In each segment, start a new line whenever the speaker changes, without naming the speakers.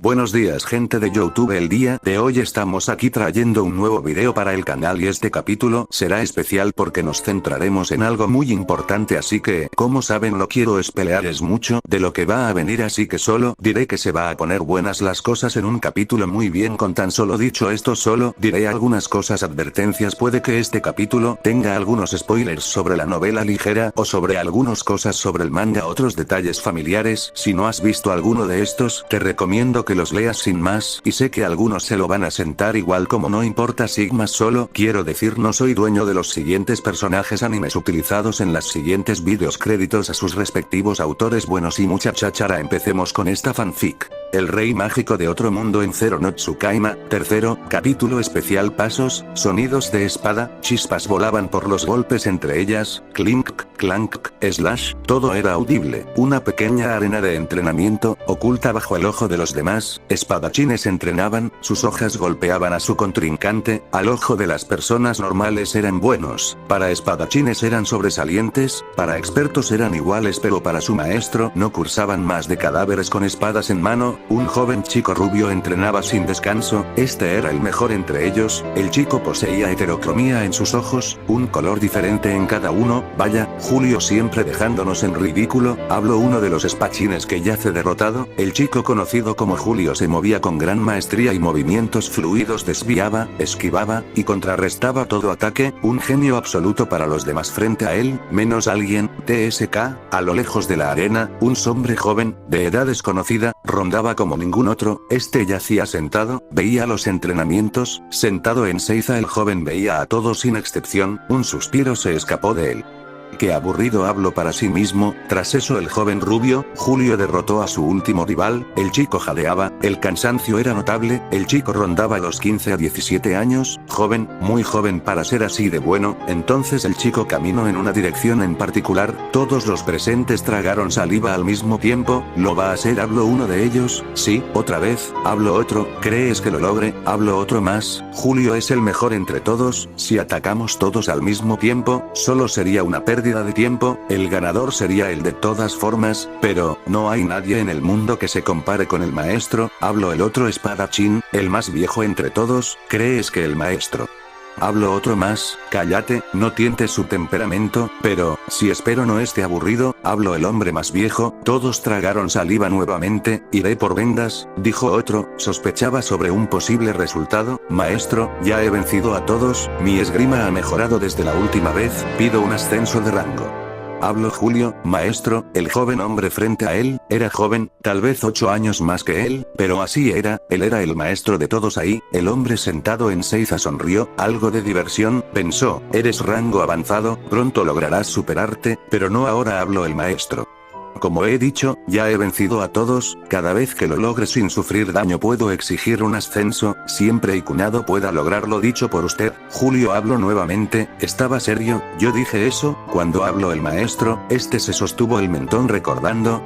Buenos días gente de YouTube, el día de hoy estamos aquí trayendo un nuevo video para el canal y este capítulo será especial porque nos centraremos en algo muy importante, así que, como saben, no quiero spoilearles mucho de lo que va a venir, así que solo diré que se va a poner buenas las cosas en un capítulo. Muy bien, con tan solo dicho esto solo diré algunas cosas, advertencias. Puede que este capítulo tenga algunos spoilers sobre la novela ligera o sobre algunas cosas sobre el manga, otros detalles familiares. Si no has visto alguno de estos, te recomiendo que los leas sin más, y sé que algunos se lo van a sentar igual, como no importa Sigma, solo quiero decir no soy dueño de los siguientes personajes animes utilizados en las siguientes videos, créditos a sus respectivos autores buenos y mucha cháchara. Empecemos con esta fanfic. El rey mágico de otro mundo en Zero no Tsukaima, tercero capítulo especial. Pasos, sonidos de espada, chispas volaban por los golpes entre ellas, clink, clank, slash, todo era audible. Una pequeña arena de entrenamiento, oculta bajo el ojo de los demás, espadachines entrenaban, sus hojas golpeaban a su contrincante, al ojo de las personas normales eran buenos, para espadachines eran sobresalientes, para expertos eran iguales, pero para su maestro no cursaban más de cadáveres con espadas en mano. Un joven chico rubio entrenaba sin descanso, este era el mejor entre ellos. El chico poseía heterocromía en sus ojos, un color diferente en cada uno. Vaya, Julio siempre dejándonos en ridículo. Habló uno de los espadachines que yace derrotado. El chico conocido como Julio se movía con gran maestría y movimientos fluidos, desviaba, esquivaba, y contrarrestaba todo ataque, un genio absoluto para los demás frente a él, menos alguien. TSK, a lo lejos de la arena, un hombre joven, de edad desconocida, rondaba como ningún otro. Este yacía sentado, veía los entrenamientos, sentado en ceiza. El joven veía a todos sin excepción, un suspiro se escapó de él. Qué aburrido, habló para sí mismo. Tras eso el joven rubio, Julio, derrotó a su último rival. El chico jadeaba, el cansancio era notable. El chico rondaba los 15 a 17 años, joven, muy joven para ser así de bueno. Entonces el chico caminó en una dirección en particular. Todos los presentes tragaron saliva al mismo tiempo. ¿Lo va a hacer?, habló uno de ellos. Sí, otra vez, habló otro. ¿Crees que lo logre?, habló otro más. Julio es el mejor entre todos. Si atacamos todos al mismo tiempo, solo sería una pérdida de tiempo, el ganador sería él de todas formas, pero no hay nadie en el mundo que se compare con el maestro, habló el otro espadachín, el más viejo entre todos. ¿Crees que el maestro? Habló otro más. Cállate, no tientes su temperamento, pero, si espero no esté aburrido, habló el hombre más viejo. Todos tragaron saliva nuevamente. Iré por vendas, dijo otro, sospechaba sobre un posible resultado. Maestro, ya he vencido a todos, mi esgrima ha mejorado desde la última vez, pido un ascenso de rango. Habló Julio. Maestro, el joven hombre frente a él, era joven, tal vez 8 años más que él, pero así era, él era el maestro de todos ahí. El hombre sentado en ceiza sonrió, algo de diversión, pensó, eres rango avanzado, pronto lograrás superarte, pero no ahora, habló el maestro. Como he dicho, ya he vencido a todos, cada vez que lo logre sin sufrir daño puedo exigir un ascenso, siempre y cuando pueda lograrlo, dicho por usted. Julio habló nuevamente, estaba serio, yo dije eso. Cuando habló el maestro, este se sostuvo el mentón recordando,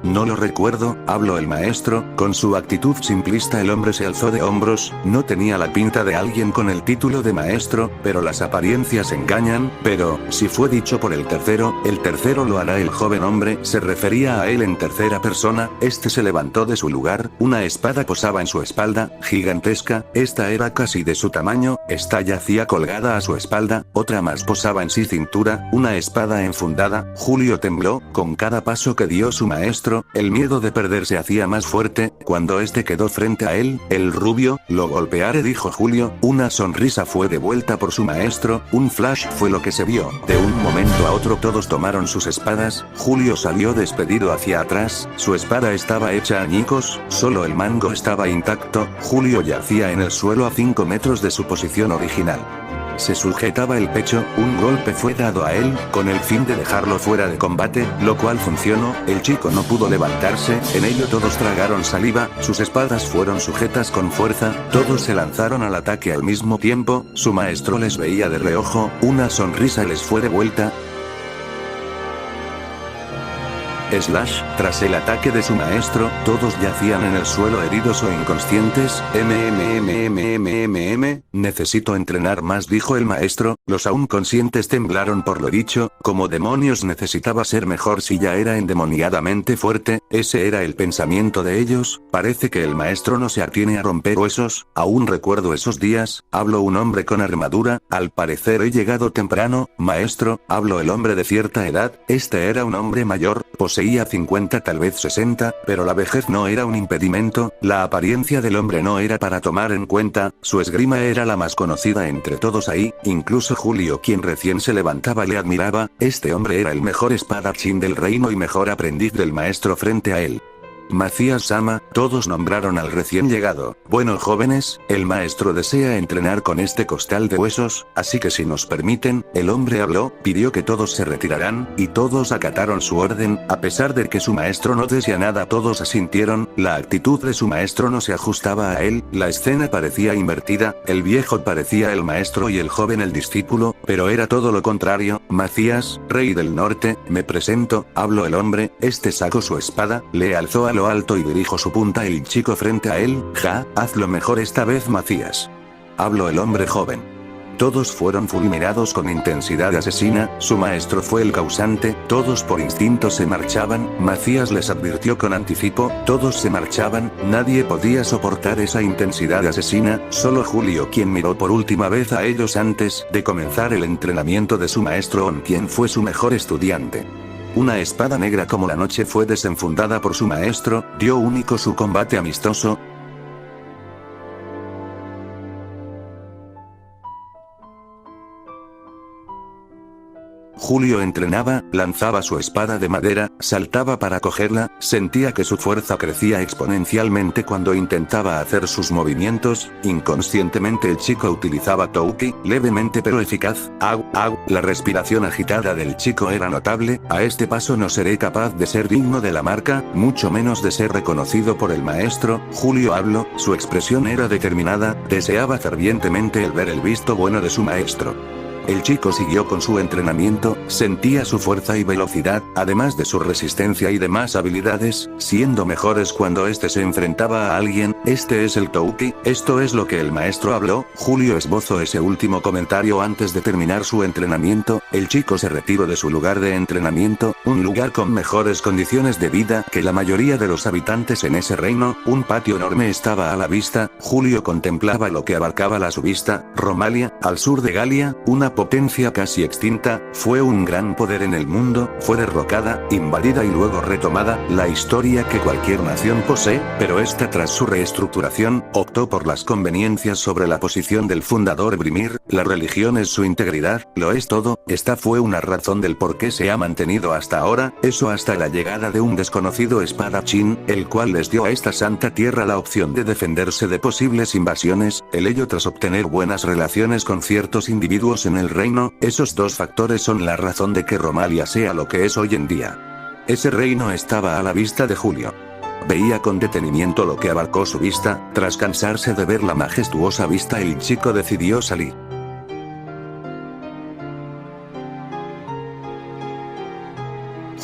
no lo recuerdo, habló el maestro, con su actitud simplista. El hombre se alzó de hombros, no tenía la pinta de alguien con el título de maestro, pero las apariencias engañan. Pero, si fue dicho por el tercero lo hará. El joven hombre se refería a él en tercera persona. Este se levantó de su lugar, una espada posaba en su espalda, gigantesca, esta era casi de su tamaño, esta yacía colgada a su espalda, otra más posaba en su cintura, una espada enfundada. Julio tembló, con cada paso que dio su maestro, el miedo de perder se hacía más fuerte. Cuando este quedó frente a él, el rubio, lo golpearé, dijo Julio. Una sonrisa fue devuelta por su maestro, un flash fue lo que se vio. De un momento a otro todos tomaron sus espadas. Julio salió despedido hacia atrás, su espada estaba hecha añicos, solo el mango estaba intacto. Julio yacía en el suelo a 5 metros de su posición original. Se sujetaba el pecho, un golpe fue dado a él, con el fin de dejarlo fuera de combate, lo cual funcionó. El chico no pudo levantarse, en ello todos tragaron saliva, sus espadas fueron sujetas con fuerza, todos se lanzaron al ataque al mismo tiempo. Su maestro les veía de reojo, una sonrisa les fue devuelta. Tras el ataque de su maestro, todos yacían en el suelo heridos o inconscientes. Necesito entrenar más, dijo el maestro. Los aún conscientes temblaron por lo dicho. ¿Cómo demonios necesitaba ser mejor si ya era endemoniadamente fuerte? Ese era el pensamiento de ellos. Parece que el maestro no se atiene a romper huesos. Aún recuerdo esos días. Habló un hombre con armadura. Al parecer he llegado temprano, maestro. Habló el hombre de cierta edad. Este era un hombre mayor, poseía 50 tal vez 60, pero la vejez no era un impedimento. La apariencia del hombre no era para tomar en cuenta. Su esgrima era la más conocida entre todos ahí. Incluso Julio, quien recién se levantaba, le admiraba. Este hombre era el mejor espadachín del reino y mejor aprendiz del maestro frente a él. Macías-sama, todos nombraron al recién llegado. Bueno, jóvenes, el maestro desea entrenar con este costal de huesos, así que si nos permiten, el hombre habló, pidió que todos se retiraran, y todos acataron su orden. A pesar de que su maestro no decía nada, todos asintieron. La actitud de su maestro no se ajustaba a él. La escena parecía invertida, el viejo parecía el maestro y el joven el discípulo, pero era todo lo contrario. Macías, rey del norte, me presento, habló el hombre. Este sacó su espada, le alzó a lo alto y dirijo su punta el chico frente a él. Hazlo mejor esta vez, Macías, habló el hombre joven. Todos fueron fulminados con intensidad asesina. Su maestro fue el causante. Todos por instinto se marchaban. Macías les advirtió con anticipo. Todos se marchaban. Nadie podía soportar esa intensidad asesina. Solo Julio, quien miró por última vez a ellos antes de comenzar el entrenamiento de su maestro, quien fue su mejor estudiante. Una espada negra como la noche fue desenfundada por su maestro. Dio único su combate amistoso. Julio entrenaba, lanzaba su espada de madera, saltaba para cogerla, sentía que su fuerza crecía exponencialmente cuando intentaba hacer sus movimientos. Inconscientemente el chico utilizaba touki, levemente pero eficaz. La respiración agitada del chico era notable. A este paso no seré capaz de ser digno de la marca, mucho menos de ser reconocido por el maestro. Julio habló, su expresión era determinada, deseaba fervientemente el ver el visto bueno de su maestro. El chico siguió con su entrenamiento, sentía su fuerza y velocidad, además de su resistencia y demás habilidades, siendo mejores cuando este se enfrentaba a alguien. Este es el touki, esto es lo que el maestro habló. Julio esbozó ese último comentario antes de terminar su entrenamiento. El chico se retiró de su lugar de entrenamiento, un lugar con mejores condiciones de vida que la mayoría de los habitantes en ese reino. Un patio enorme estaba a la vista. Julio contemplaba lo que abarcaba la subista. Romalia, al sur de Galia, una potencia casi extinta, fue un gran poder en el mundo, fue derrocada, invadida y luego retomada, la historia que cualquier nación posee, pero esta tras su reestructuración, optó por las conveniencias sobre la posición del fundador Brimir. La religión es su integridad, lo es todo. Esta fue una razón del por qué se ha mantenido hasta ahora, eso hasta la llegada de un desconocido espadachín, el cual les dio a esta santa tierra la opción de defenderse de posibles invasiones, el ello tras obtener buenas relaciones con ciertos individuos en el reino. Esos dos factores son la razón de que Romalia sea lo que es hoy en día. Ese reino estaba a la vista de Julio. Veía con detenimiento lo que abarcó su vista. Tras cansarse de ver la majestuosa vista, el chico decidió salir.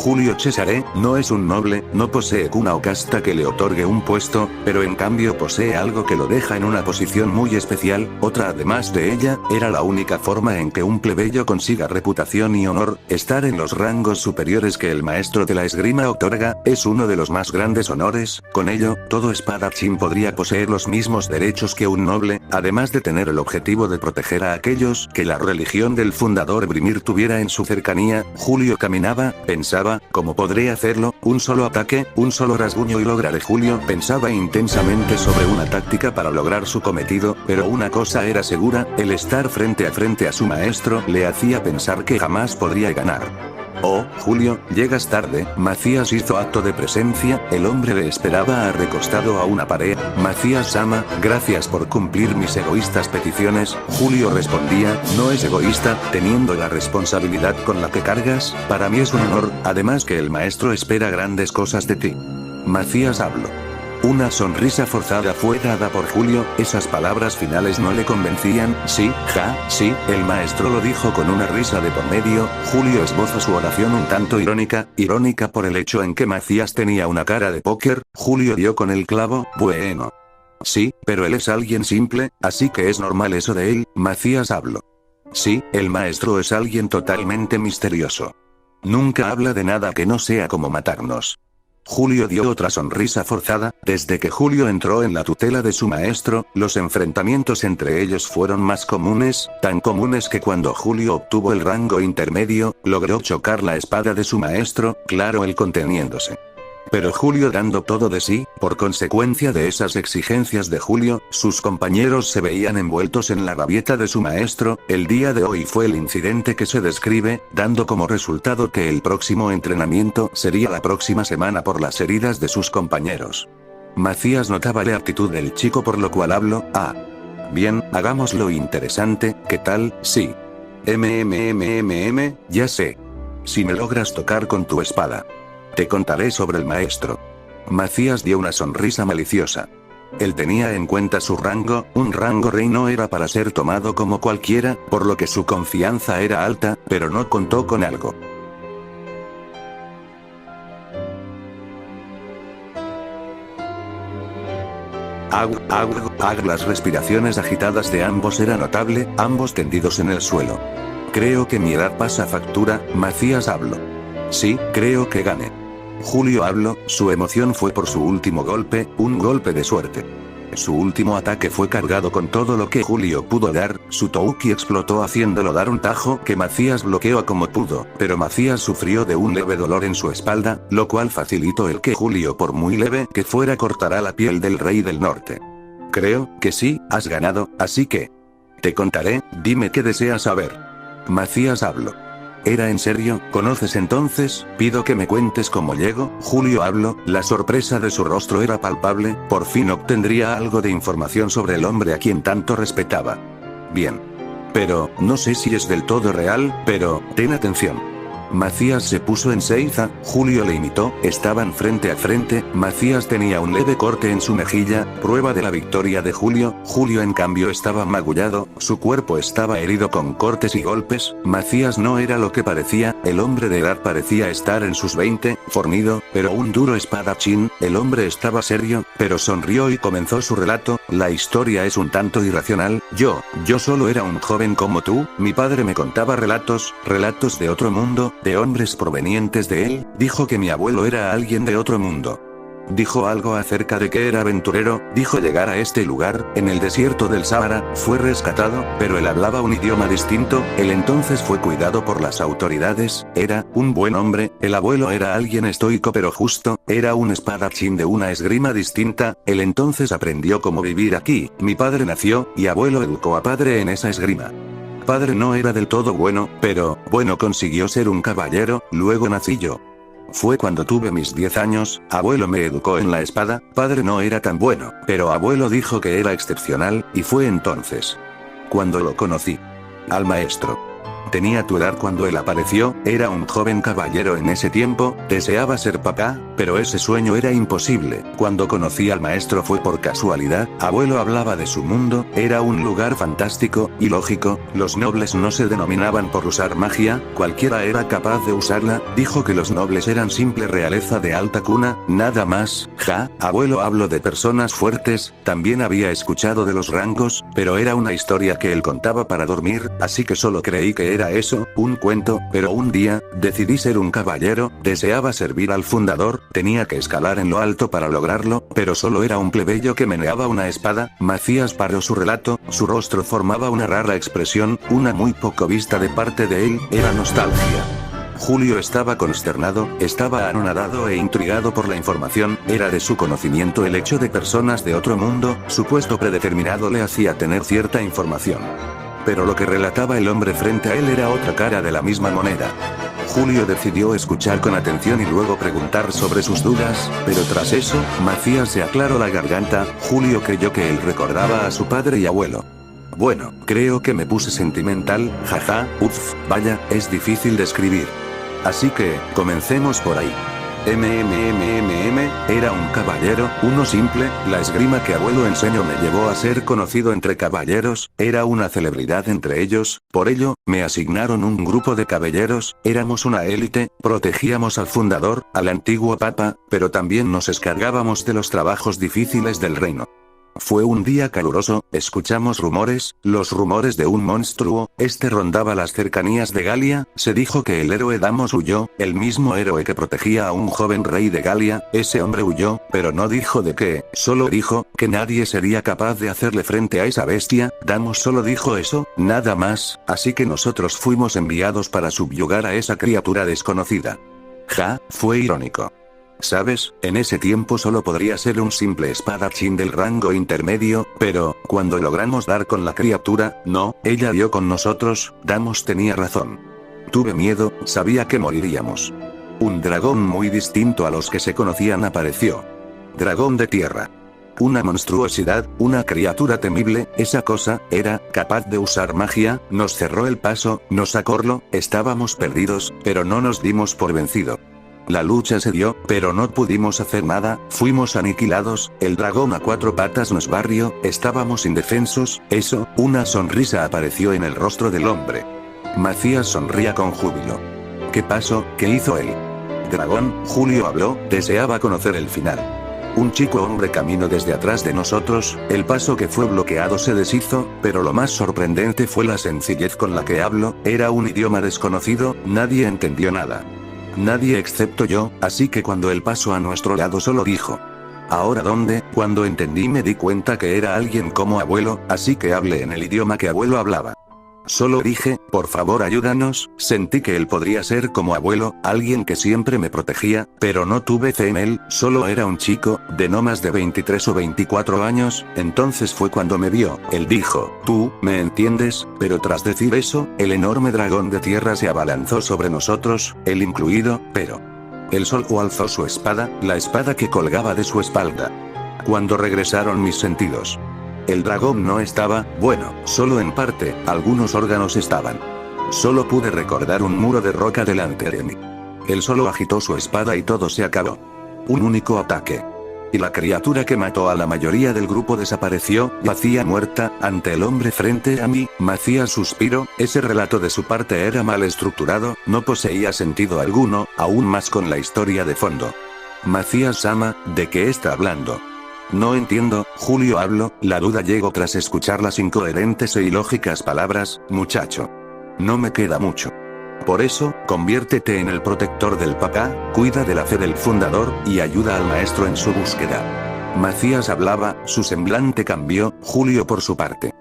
Julio Cesare, no es un noble, no posee cuna o casta que le otorgue un puesto, pero en cambio posee algo que lo deja en una posición muy especial. Otra además de ella, era la única forma en que un plebeyo consiga reputación y honor, estar en los rangos superiores que el maestro de la esgrima otorga, es uno de los más grandes honores. Con ello, todo espadachín podría poseer los mismos derechos que un noble, además de tener el objetivo de proteger a aquellos que la religión del fundador Brimir tuviera en su cercanía. Julio caminaba, pensaba, ¿cómo podré hacerlo? Un solo ataque, un solo rasguño y lograré. Julio pensaba intensamente sobre una táctica para lograr su cometido, pero una cosa era segura, el estar frente a su maestro le hacía pensar que jamás podría ganar. Oh, Julio, llegas tarde. Macías hizo acto de presencia, el hombre le esperaba recostado a una pared. Macías-sama, gracias por cumplir mis egoístas peticiones. Julio respondía, no es egoísta, teniendo la responsabilidad con la que cargas, para mí es un honor, además que el maestro espera grandes cosas de ti. Macías habló. Una sonrisa forzada fue dada por Julio, esas palabras finales no le convencían. Sí, sí, el maestro lo dijo con una risa de por medio. Julio esboza su oración un tanto irónica por el hecho en que Macías tenía una cara de póker. Julio dio con el clavo. Bueno. Sí, pero él es alguien simple, así que es normal eso de él. Macías habló. Sí, el maestro es alguien totalmente misterioso. Nunca habla de nada que no sea como matarnos. Julio dio otra sonrisa forzada. Desde que Julio entró en la tutela de su maestro, los enfrentamientos entre ellos fueron más comunes, tan comunes que cuando Julio obtuvo el rango intermedio, logró chocar la espada de su maestro, claro, él conteniéndose. Pero Julio dando todo de sí, por consecuencia de esas exigencias de Julio, sus compañeros se veían envueltos en la rabieta de su maestro. El día de hoy fue el incidente que se describe, dando como resultado que el próximo entrenamiento sería la próxima semana por las heridas de sus compañeros. Macías notaba la actitud del chico, por lo cual habló. Bien, hagámoslo interesante, ¿qué tal? Sí. Ya sé. Si me logras tocar con tu espada. Te contaré sobre el maestro. Macías dio una sonrisa maliciosa. Él tenía en cuenta su rango, un rango rey no era para ser tomado como cualquiera, por lo que su confianza era alta, pero no contó con algo. Las respiraciones agitadas de ambos era notable, ambos tendidos en el suelo. Creo que mi edad pasa factura. Macías habló. Sí, creo que gane. Julio habló, su emoción fue por su último golpe, un golpe de suerte. Su último ataque fue cargado con todo lo que Julio pudo dar, su Touki explotó haciéndolo dar un tajo que Macías bloqueó como pudo, pero Macías sufrió de un leve dolor en su espalda, lo cual facilitó el que Julio, por muy leve que fuera, cortará la piel del Rey del Norte. Creo que sí, has ganado, así que... Te contaré, dime qué deseas saber. Macías habló. ¿Era en serio? ¿Conoces entonces? Pido que me cuentes cómo llego. Julio habló, la sorpresa de su rostro era palpable, por fin obtendría algo de información sobre el hombre a quien tanto respetaba. Bien. Pero, no sé si es del todo real, pero, ten atención. Macías se puso en ceiza, Julio le imitó, estaban frente a frente, Macías tenía un leve corte en su mejilla, prueba de la victoria de Julio. Julio en cambio estaba magullado, su cuerpo estaba herido con cortes y golpes. Macías no era lo que parecía, el hombre de edad parecía estar en sus 20, fornido, pero un duro espadachín. El hombre estaba serio, pero sonrió y comenzó su relato. La historia es un tanto irracional, yo solo era un joven como tú, mi padre me contaba relatos de otro mundo, de hombres provenientes de él, dijo que mi abuelo era alguien de otro mundo. Dijo algo acerca de que era aventurero, dijo llegar a este lugar, en el desierto del Sáhara, fue rescatado, pero él hablaba un idioma distinto, él entonces fue cuidado por las autoridades, era un buen hombre, el abuelo era alguien estoico pero justo, era un espadachín de una esgrima distinta, él entonces aprendió cómo vivir aquí, mi padre nació, y abuelo educó a padre en esa esgrima. Padre no era del todo bueno, pero, bueno, consiguió ser un caballero, luego nací yo. Fue cuando tuve mis 10 años, abuelo me educó en la espada, padre no era tan bueno, pero abuelo dijo que era excepcional, y fue entonces cuando lo conocí. Al maestro. Tenía tu edad cuando él apareció, era un joven caballero en ese tiempo, deseaba ser papá, pero ese sueño era imposible. Cuando conocí al maestro fue por casualidad, abuelo hablaba de su mundo, era un lugar fantástico, y lógico, los nobles no se denominaban por usar magia, cualquiera era capaz de usarla, dijo que los nobles eran simple realeza de alta cuna, nada más. Abuelo habló de personas fuertes, también había escuchado de los rangos, pero era una historia que él contaba para dormir, así que solo creí que era eso, un cuento, pero un día, decidí ser un caballero, deseaba servir al fundador, tenía que escalar en lo alto para lograrlo, pero solo era un plebeyo que meneaba una espada. Macías paró su relato, su rostro formaba una rara expresión, una muy poco vista de parte de él, era nostalgia. Julio estaba consternado, estaba anonadado e intrigado por la información, era de su conocimiento el hecho de personas de otro mundo, su puesto predeterminado le hacía tener cierta información. Pero lo que relataba el hombre frente a él era otra cara de la misma moneda. Julio decidió escuchar con atención y luego preguntar sobre sus dudas, pero tras eso, Macías se aclaró la garganta. Julio creyó que él recordaba a su padre y abuelo. Bueno, creo que me puse sentimental, vaya, es difícil describir. Así que, comencemos por ahí. Era un caballero, uno simple, la esgrima que abuelo enseñó me llevó a ser conocido entre caballeros, era una celebridad entre ellos, por ello, me asignaron un grupo de caballeros, éramos una élite, protegíamos al fundador, al antiguo papa, pero también nos encargábamos de los trabajos difíciles del reino. Fue un día caluroso, escuchamos rumores, los rumores de un monstruo, este rondaba las cercanías de Galia, se dijo que el héroe Damos huyó, el mismo héroe que protegía a un joven rey de Galia, ese hombre huyó, pero no dijo de qué, solo dijo, que nadie sería capaz de hacerle frente a esa bestia, Damos solo dijo eso, nada más, así que nosotros fuimos enviados para subyugar a esa criatura desconocida. Fue irónico. ¿Sabes? En ese tiempo solo podría ser un simple espadachín del rango intermedio, pero, cuando logramos dar con la criatura, no, ella dio con nosotros, Damos tenía razón. Tuve miedo, sabía que moriríamos. Un dragón muy distinto a los que se conocían apareció. Dragón de tierra. Una monstruosidad, una criatura temible, esa cosa, era capaz de usar magia, nos cerró el paso, nos acorraló, estábamos perdidos, pero no nos dimos por vencido. La lucha se dio, pero no pudimos hacer nada, fuimos aniquilados, el dragón a 4 patas nos barrió, estábamos indefensos, eso, una sonrisa apareció en el rostro del hombre. Macías sonría con júbilo. ¿Qué pasó? ¿Qué hizo él? Dragón, Julio habló, deseaba conocer el final. Un chico hombre caminó desde atrás de nosotros, el paso que fue bloqueado se deshizo, pero lo más sorprendente fue la sencillez con la que habló, era un idioma desconocido, nadie entendió nada. Nadie excepto yo, así que cuando él pasó a nuestro lado solo dijo. ¿Ahora dónde? Cuando entendí me di cuenta que era alguien como abuelo, así que hablé en el idioma que abuelo hablaba. Solo dije, por favor ayúdanos, sentí que él podría ser como abuelo, alguien que siempre me protegía, pero no tuve fe en él, solo era un chico, de no más de 23 o 24 años, entonces fue cuando me vio, él dijo, tú, ¿me entiendes? Pero tras decir eso, el enorme dragón de tierra se abalanzó sobre nosotros, él incluido, pero... Él solo alzó su espada, la espada que colgaba de su espalda. Cuando regresaron mis sentidos. El dragón no estaba, bueno, solo en parte, algunos órganos estaban. Solo pude recordar un muro de roca delante de mí. Él solo agitó su espada y todo se acabó. Un único ataque. Y la criatura que mató a la mayoría del grupo desapareció, yacía muerta, ante el hombre frente a mí, Macías suspiró, ese relato de su parte era mal estructurado, no poseía sentido alguno, aún más con la historia de fondo. Macías-sama, ¿de qué está hablando? No entiendo, Julio habló, la duda llegó tras escuchar las incoherentes e ilógicas palabras, muchacho. No me queda mucho. Por eso, conviértete en el protector del papá, cuida de la fe del fundador, y ayuda al maestro en su búsqueda. Macías hablaba, su semblante cambió, Julio por su parte.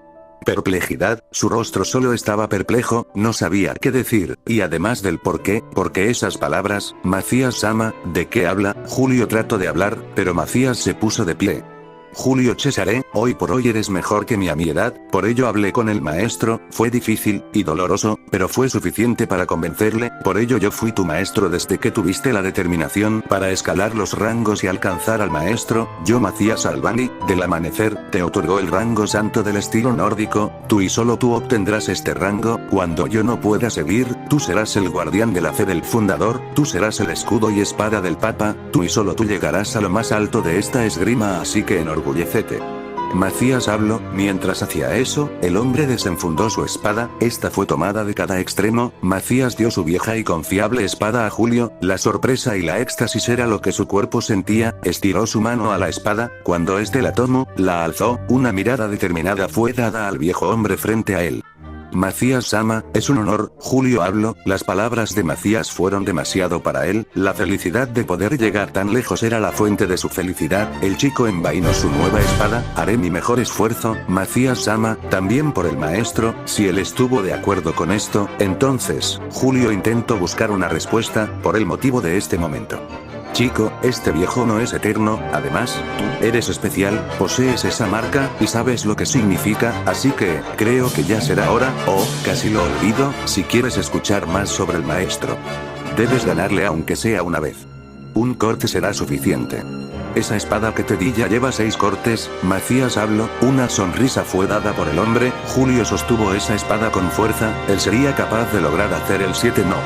Perplejidad, su rostro solo estaba perplejo, no sabía qué decir, y además del por qué, porque esas palabras, Macías-sama, ¿de qué habla? Julio trató de hablar, pero Macías se puso de pie. Julio Cesare, hoy por hoy eres mejor que a mi edad, por ello hablé con el maestro, fue difícil, y doloroso, pero fue suficiente para convencerle, por ello yo fui tu maestro desde que tuviste la determinación para escalar los rangos y alcanzar al maestro, yo Macías Albani, del amanecer, te otorgó el rango santo del estilo nórdico, tú y solo tú obtendrás este rango, cuando yo no pueda seguir, tú serás el guardián de la fe del fundador, tú serás el escudo y espada del papa, tú y solo tú llegarás a lo más alto de esta esgrima así que enorgullécete. Macías habló, mientras hacía eso, el hombre desenfundó su espada, esta fue tomada de cada extremo, Macías dio su vieja y confiable espada a Julio, la sorpresa y la éxtasis era lo que su cuerpo sentía, estiró su mano a la espada, cuando este la tomó, la alzó, una mirada determinada fue dada al viejo hombre frente a él. Macías-sama, es un honor, Julio habló, las palabras de Macías fueron demasiado para él, la felicidad de poder llegar tan lejos era la fuente de su felicidad, el chico envainó su nueva espada, haré mi mejor esfuerzo, Macías-sama, también por el maestro, si él estuvo de acuerdo con esto, entonces, Julio intentó buscar una respuesta, por el motivo de este momento. Chico, este viejo no es eterno, además, tú eres especial, posees esa marca, y sabes lo que significa, así que, creo que ya será hora, casi lo olvido, si quieres escuchar más sobre el maestro. Debes ganarle aunque sea una vez. Un corte será suficiente. Esa espada que te di ya lleva 6 cortes, Macías habló, una sonrisa fue dada por el hombre, Julio sostuvo esa espada con fuerza, él sería capaz de lograr hacer el 7 no.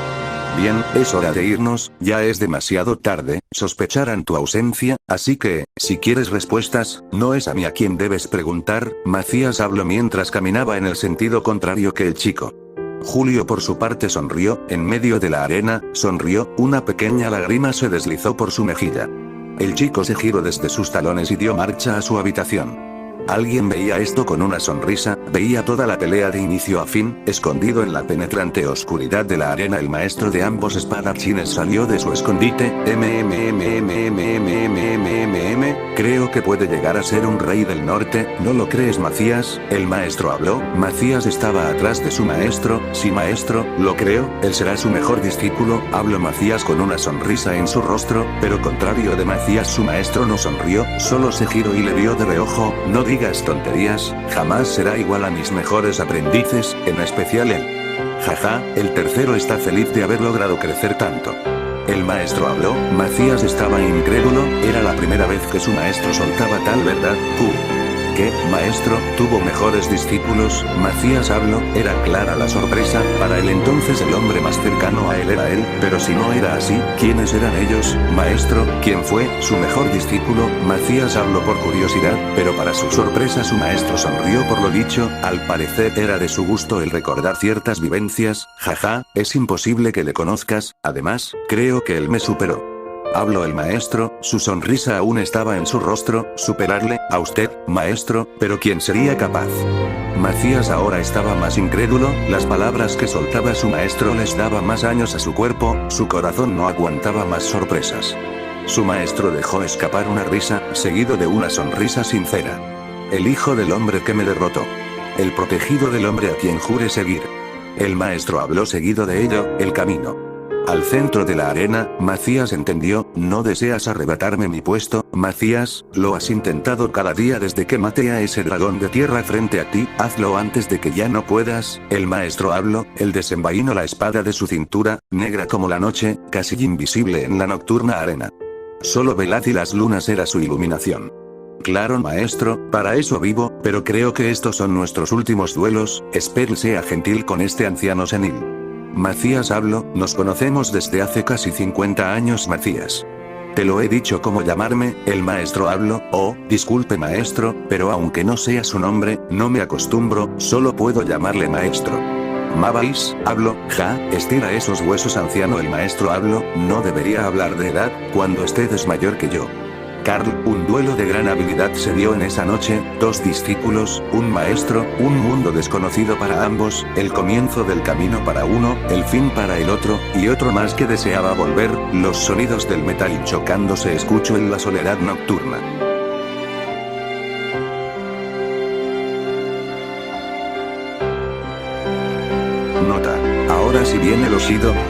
Bien, es hora de irnos, ya es demasiado tarde, sospecharán tu ausencia, así que, si quieres respuestas, no es a mí a quien debes preguntar. Macías habló mientras caminaba en el sentido contrario que el chico. Julio por su parte sonrió, en medio de la arena, sonrió, una pequeña lágrima se deslizó por su mejilla. El chico se giró desde sus talones y dio marcha a su habitación. Alguien veía esto con una sonrisa, veía toda la pelea de inicio a fin, escondido en la penetrante oscuridad de la arena. El maestro de ambos espadachines salió de su escondite. Creo que puede llegar a ser un rey del norte, ¿no lo crees, Macías? El maestro habló. Macías estaba atrás de su maestro. Sí, maestro, lo creo, él será su mejor discípulo, habló Macías con una sonrisa en su rostro, pero contrario de Macías, su maestro no sonrió, solo se giró y le vio de reojo. No digas tonterías, jamás será igual a mis mejores aprendices, en especial él. Jaja, el tercero está feliz de haber logrado crecer tanto. El maestro habló. Macías estaba incrédulo, era la primera vez que su maestro soltaba tal verdad. ¿Qué, maestro, tuvo mejores discípulos? Macías habló, era clara la sorpresa, para él entonces el hombre más cercano a él era él, pero si no era así, ¿quiénes eran ellos? Maestro, ¿quién fue su mejor discípulo? Macías habló por curiosidad, pero para su sorpresa su maestro sonrió por lo dicho, al parecer era de su gusto el recordar ciertas vivencias. Jaja, es imposible que le conozcas, además, creo que él me superó. Habló el maestro, su sonrisa aún estaba en su rostro. ¿Superarle? A usted, maestro, pero ¿quién sería capaz? Macías ahora estaba más incrédulo, las palabras que soltaba su maestro les daba más años a su cuerpo, su corazón no aguantaba más sorpresas. Su maestro dejó escapar una risa, seguido de una sonrisa sincera. El hijo del hombre que me derrotó. El protegido del hombre a quien juré seguir. El maestro habló seguido de ello, el camino. Al centro de la arena, Macías entendió, no deseas arrebatarme mi puesto, Macías, lo has intentado cada día desde que maté a ese dragón de tierra frente a ti, hazlo antes de que ya no puedas. El maestro habló, él desenvainó la espada de su cintura, negra como la noche, casi invisible en la nocturna arena. Solo Velaz y las lunas era su iluminación. Claro, maestro, para eso vivo, pero creo que estos son nuestros últimos duelos, espero sea gentil con este anciano senil. Macías habló, nos conocemos desde hace casi 50 años, Macías. Te lo he dicho cómo llamarme, el maestro habló. Oh, disculpe maestro, pero aunque no sea su nombre, no me acostumbro, solo puedo llamarle maestro. Mabais, habló, ja, estira esos huesos, anciano. El maestro habló, no debería hablar de edad, cuando usted es mayor que yo. Carl, un duelo de gran habilidad se dio en esa noche, dos discípulos, un maestro, un mundo desconocido para ambos, el comienzo del camino para uno, el fin para el otro, y otro más que deseaba volver. Los sonidos del metal chocando se escuchó en la soledad nocturna. Nota. Ahora si viene el Oshido,